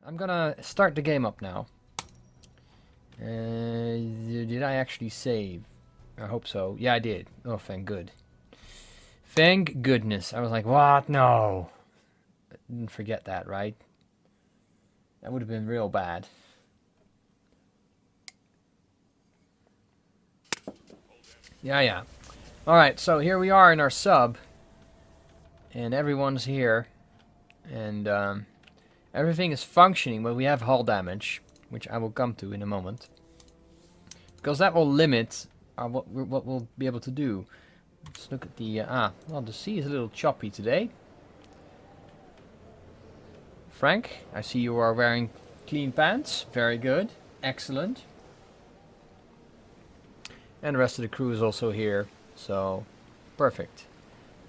I'm gonna start the game up now. Did I actually save? I hope so. Yeah, I did. Oh, thank good. Thank goodness. I was like, what? No. I didn't forget that, right? That would have been real bad. Yeah. Alright, so here we are in our sub. And everyone's here. And everything is functioning, but we have hull damage, which I will come to in a moment. Because that will limit what we'll be able to do. Let's look at the... well, the sea is a little choppy today. Frank, I see you are wearing clean pants. Very good. Excellent. And the rest of the crew is also here. So, perfect.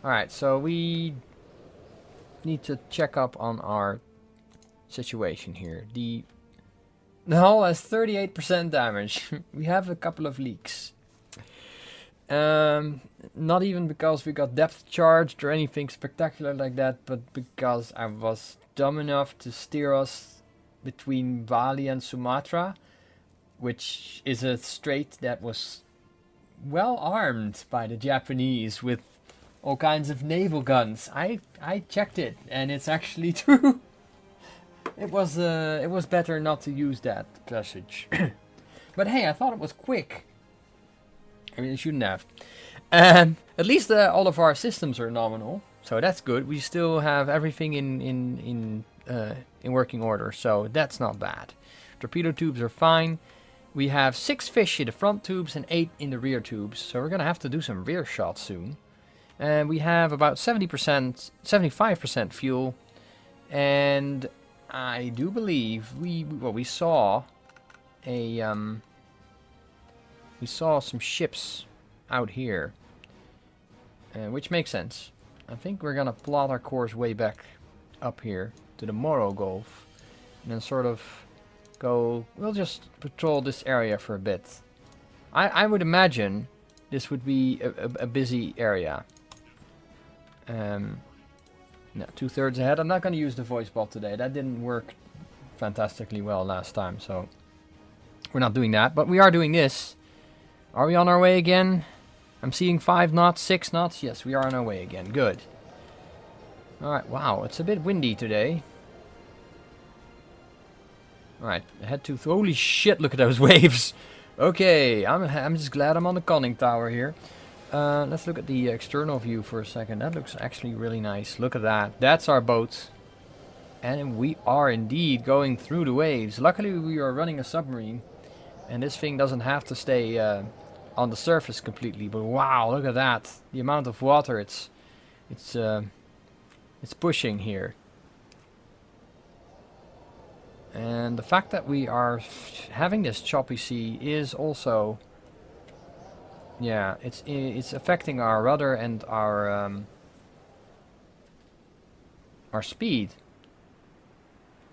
Alright, so we need to check up on our situation here. The hull has 38% damage. We have a couple of leaks. Not even because we got depth charged or anything spectacular like that, but because I was dumb enough to steer us between Bali and Sumatra, which is a strait that was well armed by the Japanese with all kinds of naval guns. I checked it, and it's actually true. It was better not to use that passage. But hey, I thought it was quick. I mean, it shouldn't have. At least all of our systems are nominal, so that's good. We still have everything in working order, so that's not bad. Torpedo tubes are fine. We have 6 fish in the front tubes and 8 in the rear tubes, so we're gonna have to do some rear shots soon. And we have about 75% fuel, and I do believe we saw some ships out here, which makes sense. I think we're gonna plot our course way back up here to the Maru Gulf, and then sort of go. We'll just patrol this area for a bit. I would imagine this would be a busy area. No, 2/3 ahead. I'm not gonna use the voice bot today. That didn't work fantastically well last time, so we're not doing that. But we are doing this. Are we on our way again? I'm seeing 5 knots, 6 knots. Yes, we are on our way again. Good. Alright, wow, it's a bit windy today. Alright, head to... Holy shit, look at those waves. Okay, I'm just glad I'm on the conning tower here. Let's look at the external view for a second. That looks actually really nice. Look at that. That's our boat. And we are indeed going through the waves. Luckily, we are running a submarine. And this thing doesn't have to stay on the surface completely. But wow, look at that. The amount of water it's pushing here. And the fact that we are having this choppy sea is also... Yeah, it's affecting our rudder and our speed.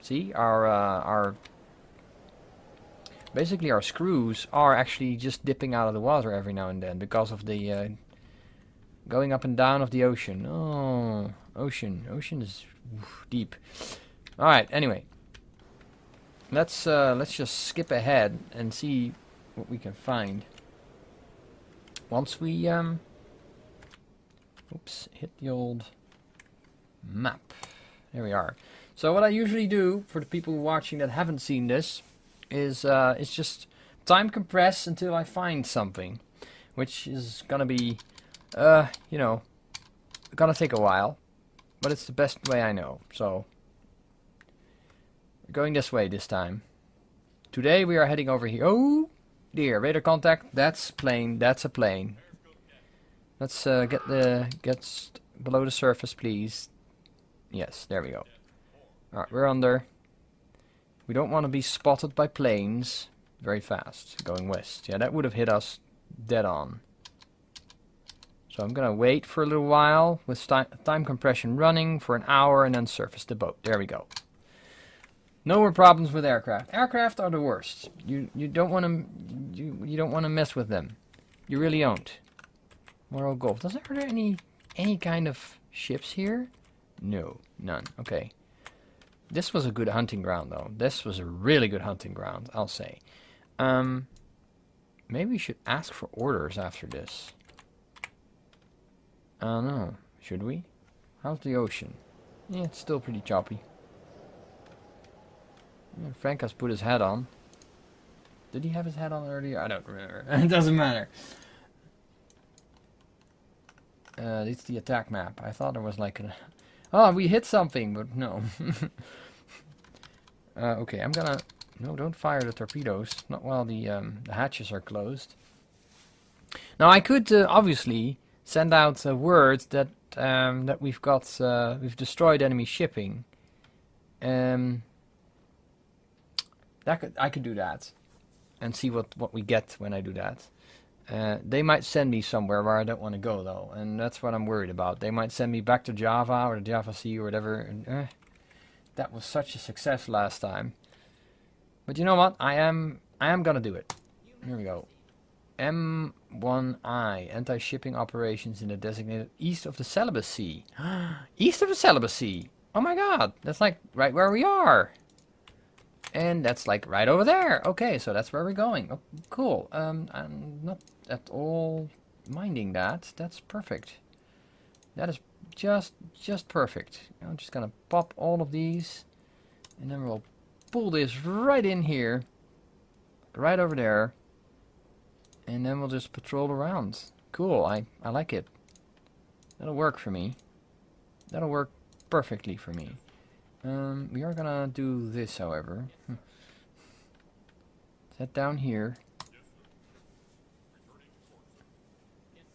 See, our basically our screws are actually just dipping out of the water every now and then because of the going up and down of the ocean. Oh, ocean is deep. All right. Anyway, let's just skip ahead and see what we can find. Once we, oops, hit the old map. There we are. So what I usually do, for the people watching that haven't seen this, is just time compress until I find something. Which is gonna be, you know, gonna take a while. But it's the best way I know, so... We're going this way this time. Today we are heading over here. Oh! Dear, radar contact. That's plane. That's a plane. Let's get below the surface, please. Yes, there we go. Alright, we're under. We don't want to be spotted by planes very fast, going west. Yeah, that would have hit us dead on. So I'm gonna wait for a little while with time compression running for an hour and then surface the boat. There we go. No more problems with aircraft. Aircraft are the worst. You don't want to you don't want to mess with them. You really don't. Moral Gulf. Are there any kind of ships here? No, none. Okay. This was a good hunting ground, though. This was a really good hunting ground, I'll say. Maybe we should ask for orders after this. I don't know. Should we? How's the ocean? Yeah, it's still pretty choppy. Yeah, Frank has put his hat on. Did he have his hat on earlier? I don't remember. It doesn't matter. It's the attack map. I thought there was like a... Oh, we hit something, but no. Okay, I'm gonna... No, don't fire the torpedoes. Not while the hatches are closed. Now, I could obviously send out word that that we've got... we've destroyed enemy shipping. I could do that. And see what we get when I do that. They might send me somewhere where I don't want to go, though, and that's what I'm worried about. They might send me back to Java or the Java Sea or whatever, and that was such a success last time. But you know what? I am gonna do it. Here we go. M1I, anti-shipping operations in the designated east of the Celebes Sea. East of the Celebes Sea! Oh my god, that's like right where we are! And that's like right over there. Okay, so that's where we're going. Oh, cool. I'm not at all minding that. That's perfect. That is just perfect. I'm just gonna pop all of these, and then we'll pull this right in here, right over there, and then we'll just patrol around. Cool. I like it. That'll work for me. That'll work perfectly for me. We are gonna do this, however. Set down here.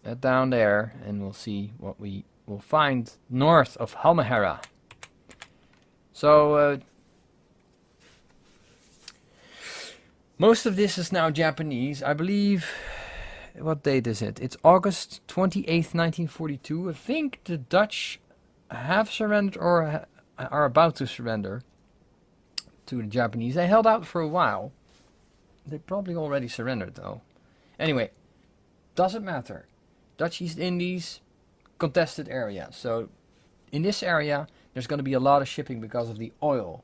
Set down there, and we'll see what we will find north of Halmahera. So, most of this is now Japanese. I believe... What date is it? It's August 28th, 1942. I think the Dutch have surrendered or... are about to surrender to the Japanese. They held out for a while. They probably already surrendered, though. Anyway, doesn't matter. Dutch East Indies, contested area. So, in this area, there's going to be a lot of shipping because of the oil.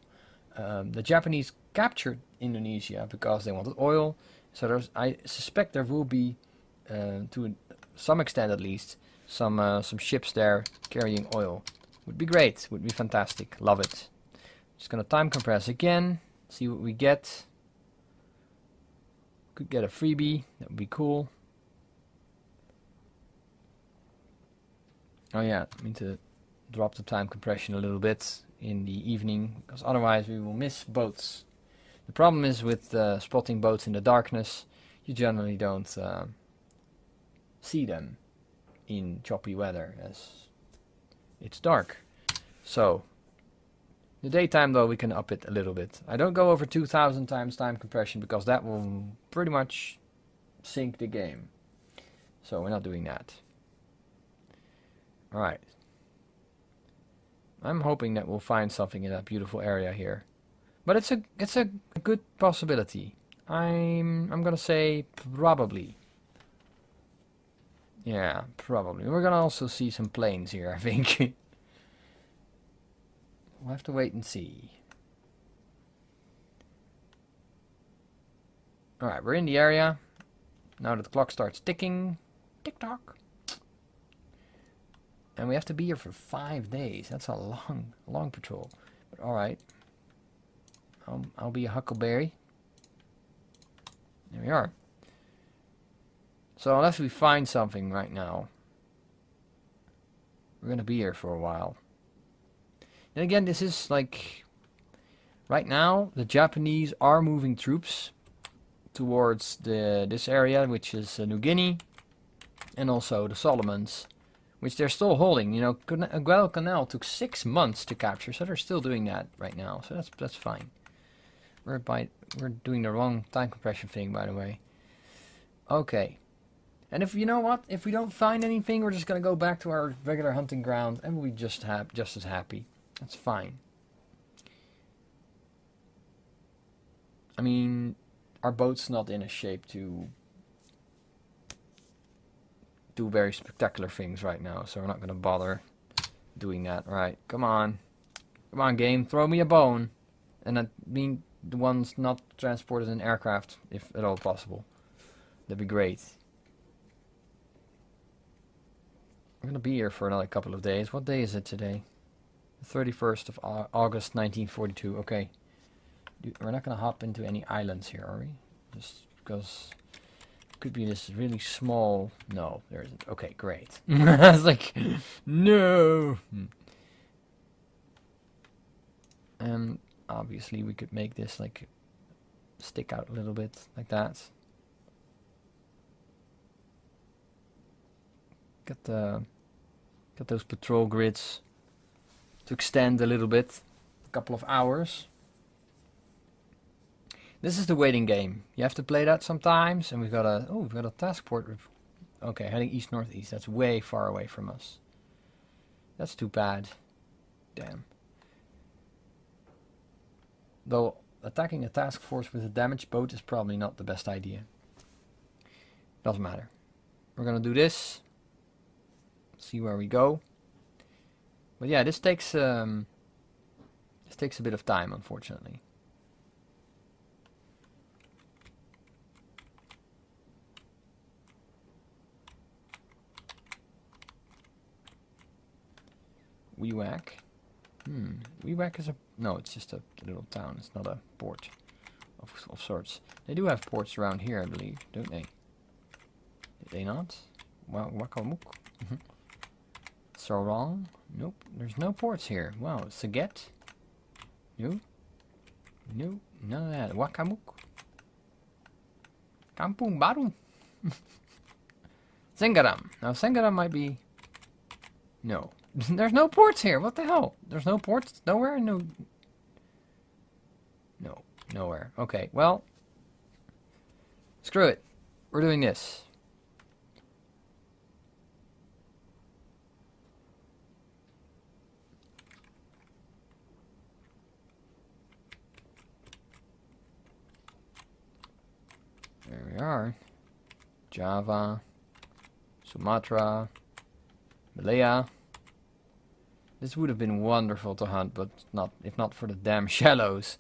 The Japanese captured Indonesia because they wanted oil. So, I suspect there will be, to some extent at least, some ships there carrying oil. Would be great, would be fantastic, love it. Just gonna time compress again, see what we get. Could get a freebie, that would be cool. Oh yeah, I need to drop the time compression a little bit in the evening, because otherwise we will miss boats. The problem is with spotting boats in the darkness, you generally don't see them in choppy weather, as it's dark. So, the daytime though we can up it a little bit. I don't go over 2000 times time compression because that will pretty much sink the game. So we're not doing that. Alright. I'm hoping that we'll find something in that beautiful area here. But it's a good possibility. I'm gonna say probably. Yeah, probably. We're gonna also see some planes here, I think. We'll have to wait and see. Alright, we're in the area. Now that the clock starts ticking. Tick-tock. And we have to be here for 5 days. That's a long patrol. But alright. I'll be a huckleberry. There we are. So unless we find something right now, we're gonna be here for a while. And again, this is like, right now, the Japanese are moving troops towards this area, which is New Guinea, and also the Solomons, which they're still holding. You know, Guadalcanal took 6 months to capture, so they're still doing that right now. So that's fine. We're doing the wrong time compression thing, by the way. Okay. And if you know what, if we don't find anything, we're just gonna go back to our regular hunting ground, and we'll be just as happy. That's fine. I mean, our boat's not in a shape to do very spectacular things right now, so we're not gonna bother doing that. Right? Come on. Come on, game, throw me a bone. And I mean the ones not transported in aircraft, if at all possible. That'd be great. I'm gonna be here for another couple of days. What day is it today? The 31st of August 1942. Okay. We're not gonna hop into any islands here, are we? Just because it could be this really small... No, there isn't. Okay, great. I was like, no! And obviously we could make this like stick out a little bit like that. Got those patrol grids to extend a little bit, a couple of hours. This is the waiting game. You have to play that sometimes, and we've got a task port. Okay, heading east northeast. That's way far away from us. That's too bad. Damn. Though attacking a task force with a damaged boat is probably not the best idea. Doesn't matter. We're gonna do this. See where we go. But yeah, this takes a bit of time, unfortunately. Wewak. Wewak is a... No, it's just a little town. It's not a port of sorts. They do have ports around here, I believe, don't they? Did they not? Wakamuk? Sarong? Nope, there's no ports here. Wow, Saget? No? No, none of that. Wakamuk? Kampung Baru? Sengaram. Now, Sengaram might be... No. There's no ports here. What the hell? There's no ports? Nowhere? No. No. Nowhere. Okay. Well. Screw it. We're doing this. There we are. Java. Sumatra. Malaya. This would have been wonderful to hunt, but not if not for the damn shallows.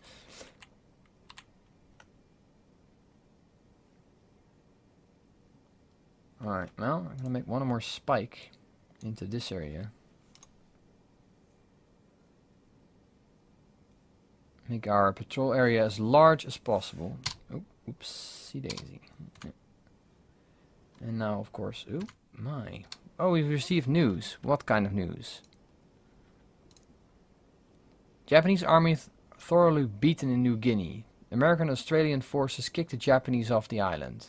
Alright, well, I'm gonna make one more spike into this area. Make our patrol area as large as possible. Oh, oopsie daisy. And now, of course, oh my. Oh, we've received news. What kind of news? Japanese army thoroughly beaten in New Guinea. American and Australian forces kicked the Japanese off the island.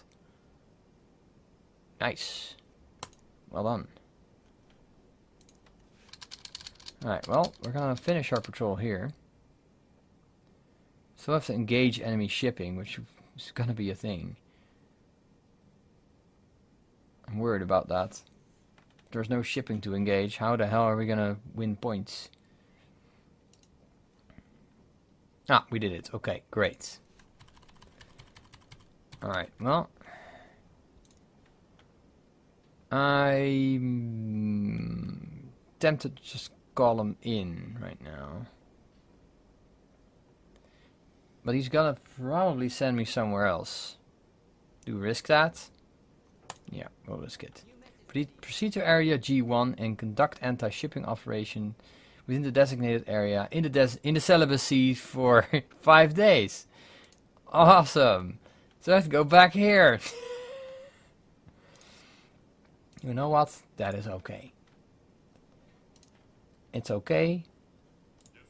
Nice. Well done. Alright, well, we're gonna finish our patrol here. Still have to engage enemy shipping, which is gonna be a thing. I'm worried about that. If there's no shipping to engage, how the hell are we gonna win points? Ah, we did it. Okay, great. Alright, well. I'm tempted to just call him in right now. But he's gonna probably send me somewhere else. Do we risk that? Yeah, we'll risk it. Proceed to area G1 and conduct anti-shipping operation within the designated area in the celibacy for 5 days. Awesome. So I have to go back here. You know what? That is okay. It's okay.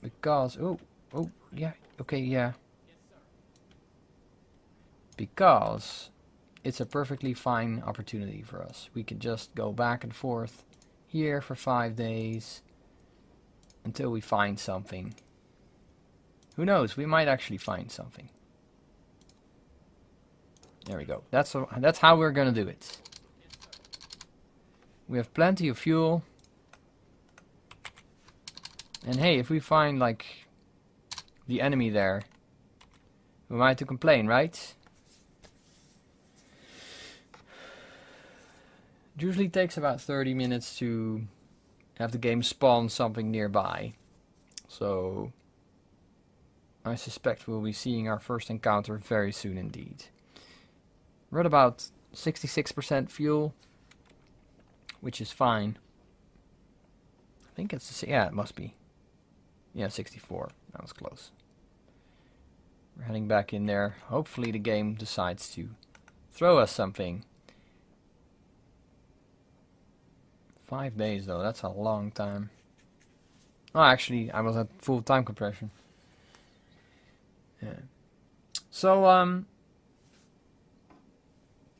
Because... Oh, yeah. Okay, yeah. Because it's a perfectly fine opportunity for us. We can just go back and forth here for 5 days. Until we find something. Who knows? We might actually find something. There we go. That's how we're gonna do it. We have plenty of fuel. And hey, if we find like the enemy there, who am I to complain, right? It usually takes about 30 minutes to have the game spawn something nearby. So I suspect we'll be seeing our first encounter very soon indeed. We're at about 66% fuel, which is fine. I think it's, yeah, it must be. Yeah, 64. That was close. We're heading back in there. Hopefully the game decides to throw us something. 5 days though, that's a long time. Oh, actually, I was at full time compression. Yeah. So,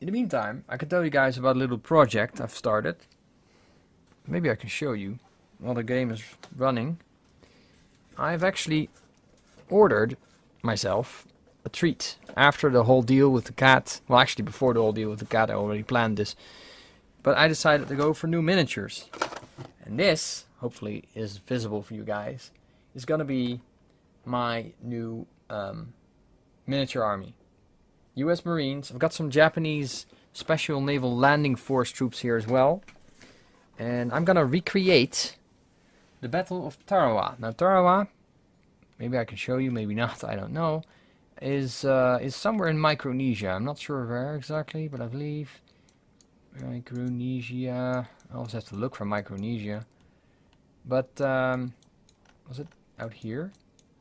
in the meantime, I can tell you guys about a little project I've started. Maybe I can show you while the game is running. I've actually ordered myself a treat after the whole deal with the cat. Well, actually, before the whole deal with the cat, I already planned this. But I decided to go for new miniatures. And this, hopefully, is visible for you guys, is gonna be my new miniature army. US Marines. I've got some Japanese Special Naval Landing Force troops here as well. And I'm gonna recreate the Battle of Tarawa. Now Tarawa, maybe I can show you, maybe not, I don't know, is somewhere in Micronesia. I'm not sure where exactly, but I believe Micronesia. I always have to look for Micronesia. But was it out here?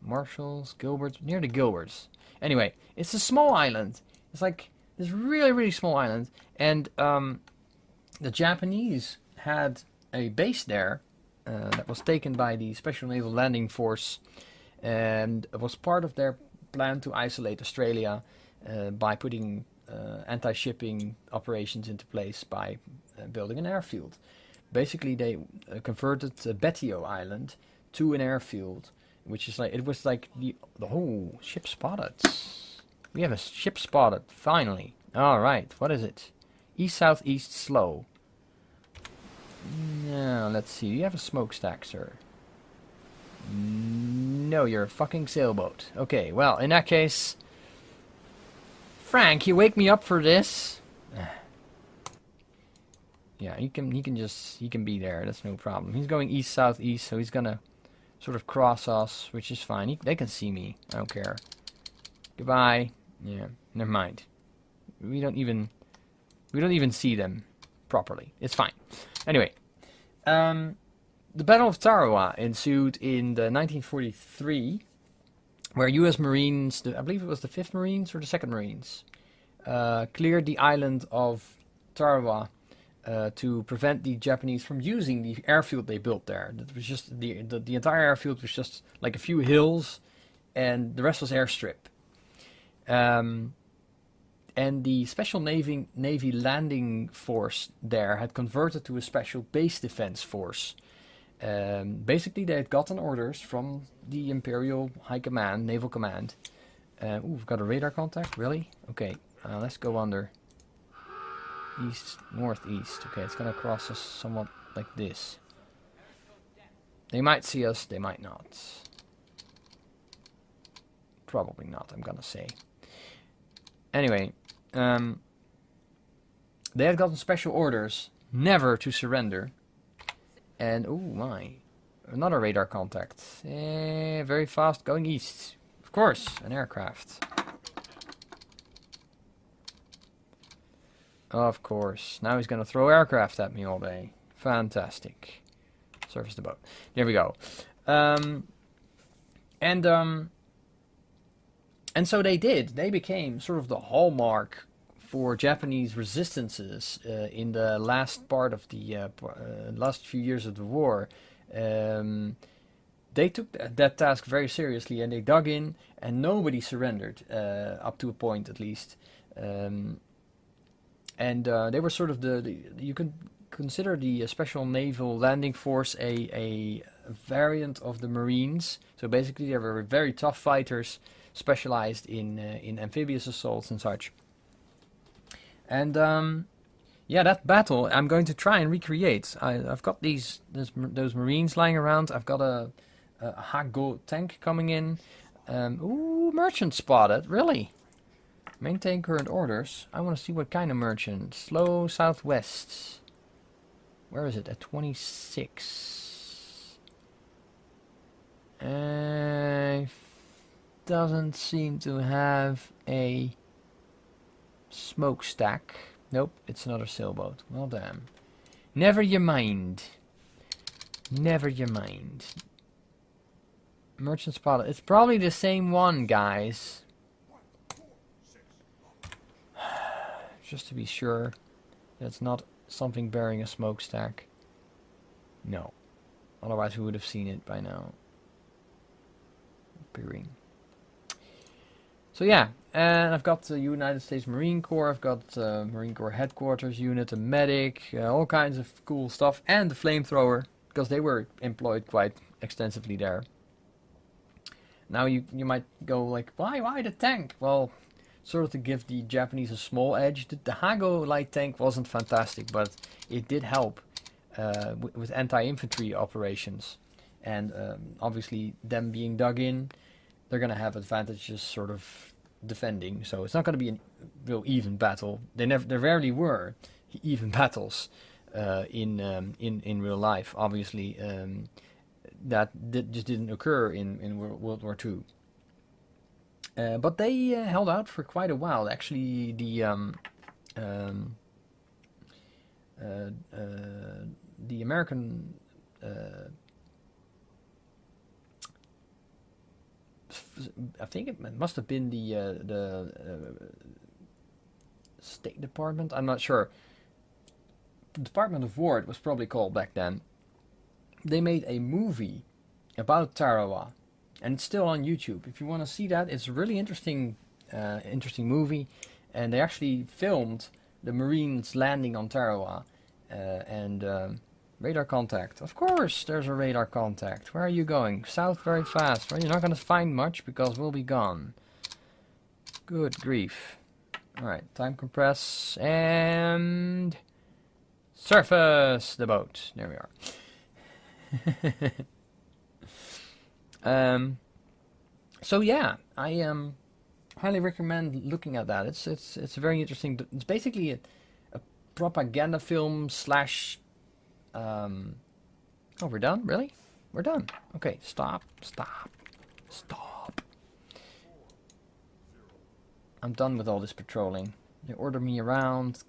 Marshalls, Gilberts, near the Gilberts. Anyway, it's a small island. It's like this really, really small island. And the Japanese had a base there that was taken by the Special Naval Landing Force. And it was part of their plan to isolate Australia by putting anti-shipping operations into place by building an airfield. Basically, they converted Betio Island to an airfield. Which is like, it was like the whole ship spotted. We have a ship spotted, finally. Alright, what is it? East-southeast slow. Now, let's see. Do you have a smokestack, sir? No, you're a fucking sailboat. Okay, well, in that case... Frank, you wake me up for this? Yeah, he can be there. That's no problem. He's going east-southeast, so he's gonna... sort of cross us, which is fine. They can see me. I don't care. Goodbye. Yeah, never mind. We don't even see them properly. It's fine. Anyway, the Battle of Tarawa ensued in the 1943, where U.S. Marines, I believe it was the 5th Marines or the 2nd Marines, cleared the island of Tarawa. To prevent the Japanese from using the airfield they built there. That was just the entire airfield was just like a few hills, and the rest was airstrip. And the Special Navy Landing Force there had converted to a Special Base Defense Force. Basically, they had gotten orders from the Imperial High Command, Naval Command. Ooh, we've got a radar contact, really? Okay, let's go under. East, northeast. Okay, it's gonna cross us somewhat like this. They might see us, they might not. Probably not, I'm gonna say. Anyway, they had gotten special orders never to surrender. And, oh my, another radar contact. Very fast, going east. Of course, an aircraft. Of course. Now he's going to throw aircraft at me all day. Fantastic. Surface the boat. There we go. And so they did. They became sort of the hallmark for Japanese resistances in the last part of the last few years of the war. They took that task very seriously, and they dug in, and nobody surrendered, up to a point at least. And they were sort of you can consider the Special Naval Landing Force a variant of the Marines. So basically they were very tough fighters, specialized in amphibious assaults and such. And yeah, that battle I'm going to try and recreate. I've got those Marines lying around. I've got a Hago tank coming in. Ooh, merchant spotted, really? Maintain current orders. I want to see what kind of merchant. Slow southwest. Where is it? At 26. doesn't seem to have a smokestack. Nope, it's another sailboat. Well, damn. Never you mind. Never you mind. Merchant spotted. It's probably the same one, guys. Just to be sure. That's not something bearing a smokestack. No. Otherwise we would have seen it by now. Appearing. So yeah, and I've got the United States Marine Corps, I've got Marine Corps Headquarters Unit, a medic, all kinds of cool stuff, and the flamethrower, because they were employed quite extensively there. Now you might go like, why the tank? Well, sort of to give the Japanese a small edge. The Hago light tank wasn't fantastic, but it did help with anti-infantry operations. And obviously, them being dug in, they're going to have advantages sort of defending. So it's not going to be a real even battle. There rarely were even battles in real life. Obviously, that just didn't occur in World War II. But they held out for quite a while. Actually, the American I think it must have been the State Department. I'm not sure. The Department of War, it was probably called back then. They made a movie about Tarawa. And it's still on YouTube. If you want to see that, it's a really interesting movie. And they actually filmed the Marines landing on Tarawa. And radar contact. Of course, there's a radar contact. Where are you going? South very fast. Well, you're not going to find much because we'll be gone. Good grief. Alright, time compress. And surface the boat. There we are. So yeah, I highly recommend looking at that. It's very interesting. It's basically a propaganda film slash. Oh, we're done? Really? We're done. Okay, stop. I'm done with all this patrolling. They order me around,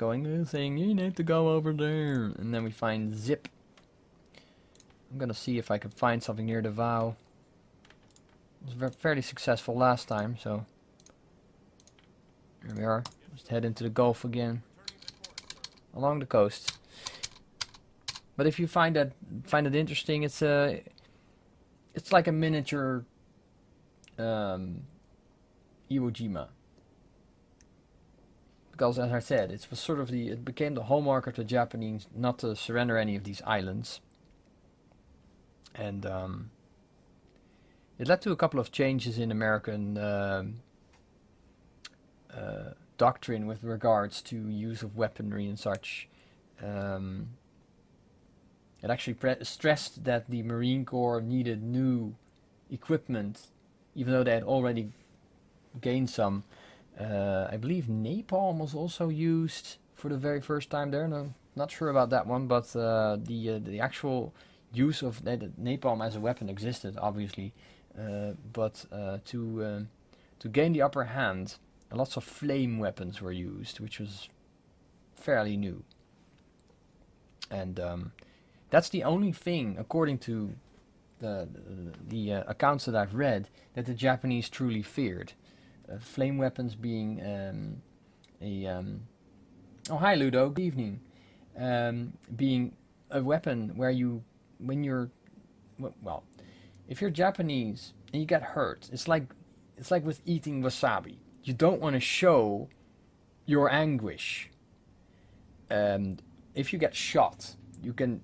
saying you need to go over there, and then we find zip. I'm gonna see if I can find something near the Vow. It was fairly successful last time, so here we are. Just head into the Gulf again, along the coast. But if you find it interesting, it's like a miniature Iwo Jima. Because as I said, it was sort of it became the hallmark of the Japanese not to surrender any of these islands. And it led to a couple of changes in American doctrine with regards to use of weaponry and such. It actually stressed that the Marine Corps needed new equipment, even though they had already gained some. I believe napalm was also used for the very first time there. No, not sure about that one, but the actual use of napalm as a weapon existed, obviously. But to gain the upper hand, lots of flame weapons were used, which was fairly new. And that's the only thing, according to the accounts that I've read, that the Japanese truly feared. Flame weapons being oh, hi Ludo, good evening. Being a weapon where if you're Japanese and you get hurt, it's like with eating wasabi. You don't want to show your anguish. If you get shot, you can,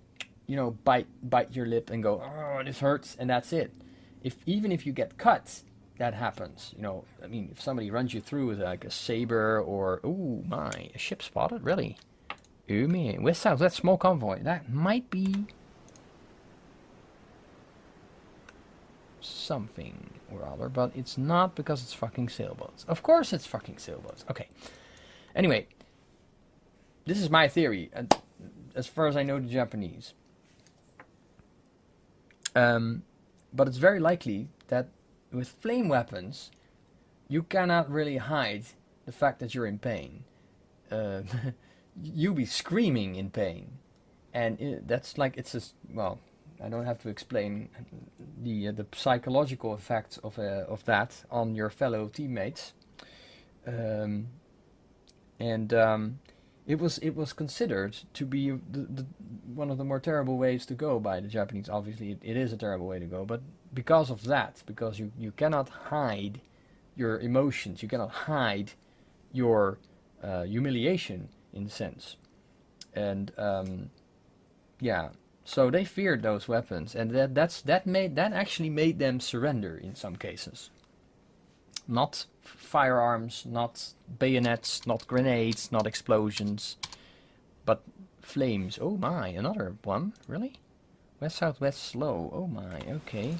bite your lip and go, oh, this hurts, and that's it. Even if you get cut, that happens. If somebody runs you through with like a saber or, ooh, my, a ship spotted, really? Ooh, man, west south, that small convoy, that might be something or other, but it's not because it's fucking sailboats. Of course it's fucking sailboats. Okay. Anyway, this is my theory, as far as I know the Japanese. But it's very likely that with flame weapons, you cannot really hide the fact that you're in pain. Uh, you be screaming in pain, and that's like it's a well. I don't have to explain the psychological effects of that on your fellow teammates, um, and it was considered to be one of the more terrible ways to go by the Japanese. Obviously, it is a terrible way to go, but because of that, because you cannot hide your emotions, you cannot hide your humiliation in a sense, and yeah, so they feared those weapons, and that actually made them surrender in some cases. Not firearms, not bayonets, not grenades, not explosions, but flames. Oh my, another one, really? West Southwest slow. Oh my, okay.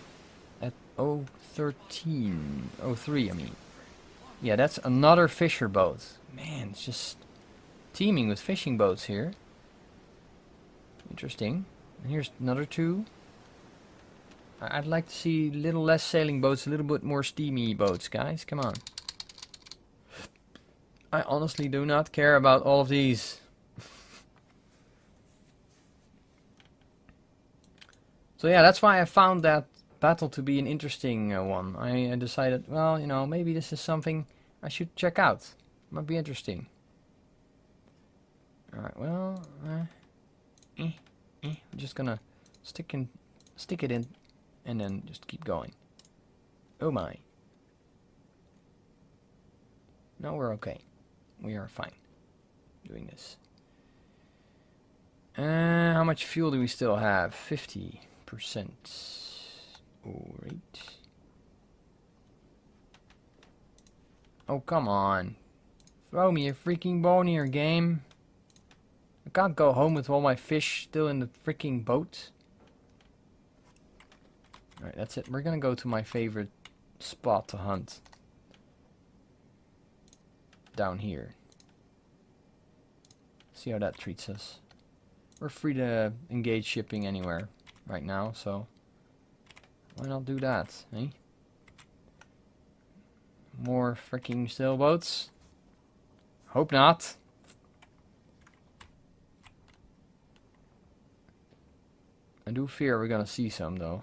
At 013, 03, I mean. Yeah, that's another fisher boat. Man, it's just teeming with fishing boats here. Interesting. And here's another two. I'd like to see a little less sailing boats, a little bit more steamy boats, guys. Come on. I honestly do not care about all of these. So yeah, that's why I found that battle to be an interesting one. I decided, well, you know, maybe this is something I should check out. Might be interesting. Alright, well, I'm just gonna stick it in, and then just keep going. Oh my. No, we're okay. We are fine doing this. How much fuel do we still have? 50%. Alright. Oh, come on. Throw me a freaking bone here, game. I can't go home with all my fish still in the freaking boat. Alright, that's it. We're gonna go to my favorite spot to hunt. Down here. See how that treats us. We're free to engage shipping anywhere right now, so why not do that, eh? More freaking sailboats? Hope not. I do fear we're gonna see some though.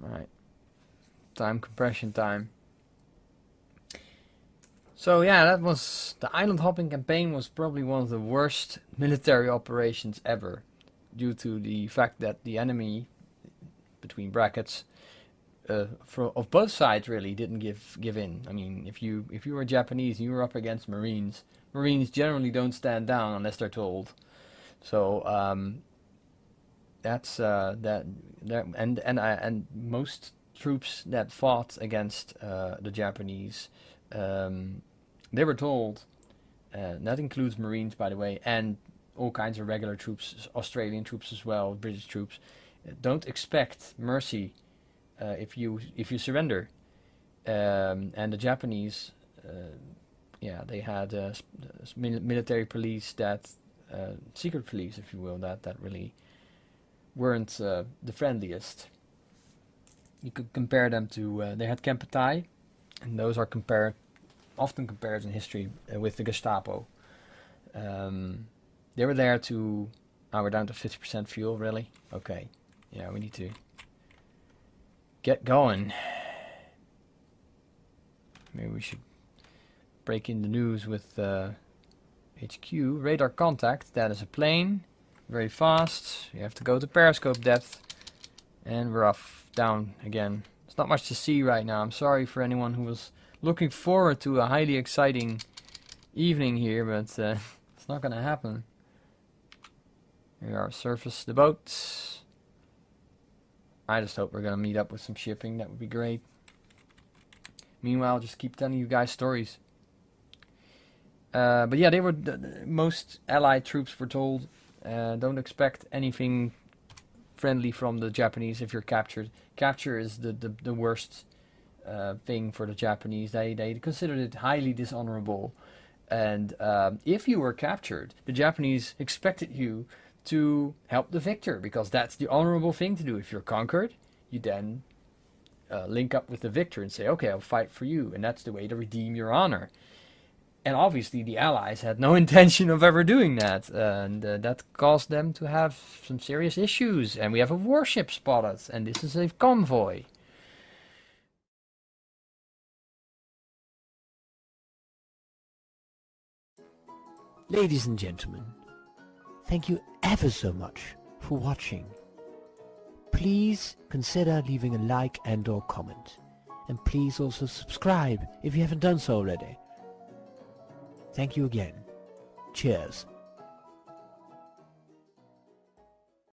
Alright. Time compression time. So yeah, that was the island hopping campaign was probably one of the worst military operations ever, due to the fact that the enemy, between brackets, of both sides really didn't give in. I mean, if you were Japanese and you were up against Marines, Marines generally don't stand down unless they're told. So that's and most troops that fought against the Japanese, they were told. That includes Marines, by the way, and all kinds of regular troops, Australian troops as well, British troops. Don't expect mercy if you surrender. And the Japanese, yeah, they had military police that secret police, if you will, that really weren't the friendliest. You could compare them to they had Kempeitai, and those are often compared in history with the Gestapo. They were there to. We're down to 50% fuel, really? Okay. Yeah, we need to get going. Maybe we should break in the news with HQ. Radar contact. That is a plane. Very fast. You have to go to periscope depth. And we're off. Down again. There's not much to see right now. I'm sorry for anyone who was looking forward to a highly exciting evening here, but it's not going to happen. Here we are, surface the boat. I just hope we're going to meet up with some shipping. That would be great. Meanwhile, just keep telling you guys stories. But yeah, they were most Allied troops were told, don't expect anything friendly from the Japanese if you're captured. Capture is the worst thing for the Japanese. They considered it highly dishonorable. And if you were captured, the Japanese expected you to help the victor, because that's the honorable thing to do. If you're conquered, you then link up with the victor and say, okay, I'll fight for you, and that's the way to redeem your honor. And obviously the allies had no intention of ever doing that, and that caused them to have some serious issues. And we have a warship spotted, and this is a convoy. Ladies and gentlemen, thank you ever so much for watching. Please consider leaving a like and or comment. And please also subscribe if you haven't done so already. Thank you again. Cheers.